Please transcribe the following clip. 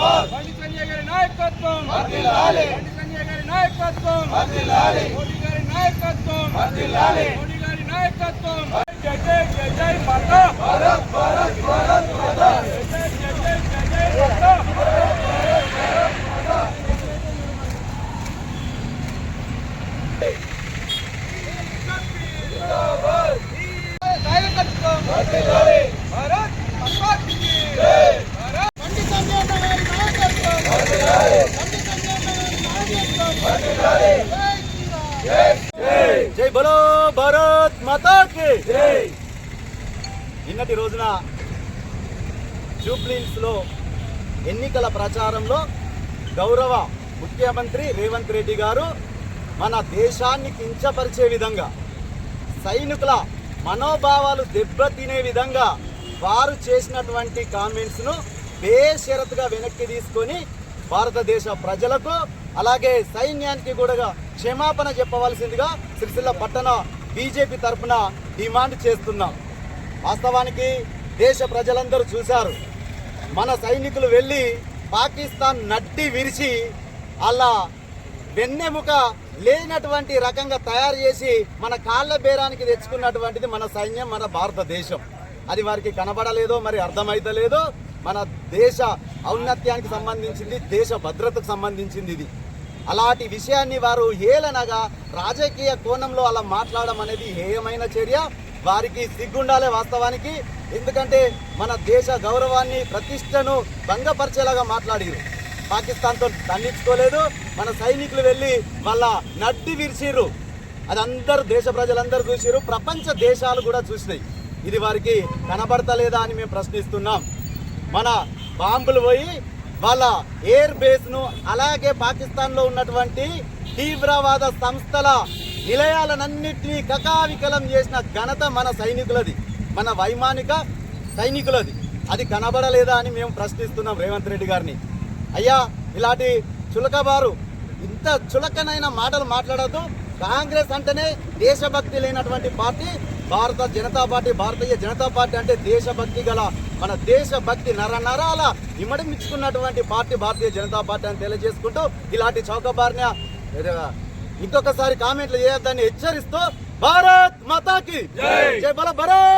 బండి సంజయ్ గారి నాయకత్వం బండి సంజయ్ గారి నాయకత్వం మోడీ గారి నాయకత్వం మోడీ గారి నాయకత్వం జై జై జై జై మాతా భారత్ భారత్ భారత్ మాతా జై జై జై జై జై మాతా జై బలో భారత్ మాతా కి జై. నిన్నటి రోజున జూబ్లీహిల్స్ లో ఎన్నికల ప్రచారంలో గౌరవ ముఖ్యమంత్రి రేవంత్ రెడ్డి గారు మన దేశాన్ని కించపరిచే విధంగా, సైనికుల మనోభావాలు దెబ్బతినే విధంగా వారు చేసినటువంటి కామెంట్స్ను బేషరతుగా వెనక్కి తీసుకొని భారతదేశ ప్రజలకు అలాగే సైన్యానికి కూడా క్షమాపణ చెప్పవలసిందిగా సిరిసిల్ల పట్టణ బీజేపీ తరఫున డిమాండ్ చేస్తున్నాం. వాస్తవానికి దేశ ప్రజలందరూ చూశారు, మన సైనికులు వెళ్ళి పాకిస్తాన్ నడ్డి విరిచి అలా వెన్నెముక లేనటువంటి రకంగా తయారు చేసి మన కాళ్ళ బేరానికి తెచ్చుకున్నటువంటిది మన సైన్యం, మన భారతదేశం. అది వారికి కనబడలేదో మరి అర్థమైతలేదో. మన దేశ ఔన్నత్యానికి సంబంధించింది, దేశ భద్రతకు సంబంధించింది ఇది. అలాంటి విషయాన్ని వారు హేళనగా రాజకీయ కోణంలో అలా మాట్లాడడం అనేది హేయమైన చర్య. వారికి సిగ్గుండాలే వాస్తవానికి. ఎందుకంటే మన దేశ గౌరవాన్ని, ప్రతిష్టను భంగపరిచేలాగా మాట్లాడారు. పాకిస్తాన్తో దండించుకోలేదు, మన సైనికులు వెళ్ళి వాళ్ళ నడ్డి విరిచిర్రు. అది అందరూ దేశ ప్రజలందరూ చూసిరు, ప్రపంచ దేశాలు కూడా చూసినాయి. ఇది వారికి కనబడతలేదా అని మేము ప్రశ్నిస్తున్నాం. మన బాంబులు పోయి వాళ్ళ ఎయిర్ బేస్ను అలాగే పాకిస్తాన్లో ఉన్నటువంటి తీవ్రవాద సంస్థల నిలయాలన్నింటినీ కకావికలం చేసిన ఘనత మన సైనికులది, మన వైమానిక సైనికులది. అది కనబడలేదా అని మేము ప్రశ్నిస్తున్నాం రేవంత్ రెడ్డి గారిని. అయ్యా, ఇలాంటి చులకబారు, ఇంత చులకనైన మాటలు మాట్లాడద్దు. కాంగ్రెస్ అంటేనే దేశభక్తి లేనటువంటి పార్టీ భారతీయ జనతా పార్టీ అంటే దేశభక్తి గల, మన దేశభక్తి నరాల ఇమడమిచ్చుకున్నటువంటి పార్టీ భారతీయ జనతా పార్టీ అని తెలియజేసుకుంటూ, ఇలాంటి చౌకబారిన ఇంకొకసారి కామెంట్లు చేయొద్దని హెచ్చరిస్తూ భారత్ మాతాకి జై. జై బల భారత్.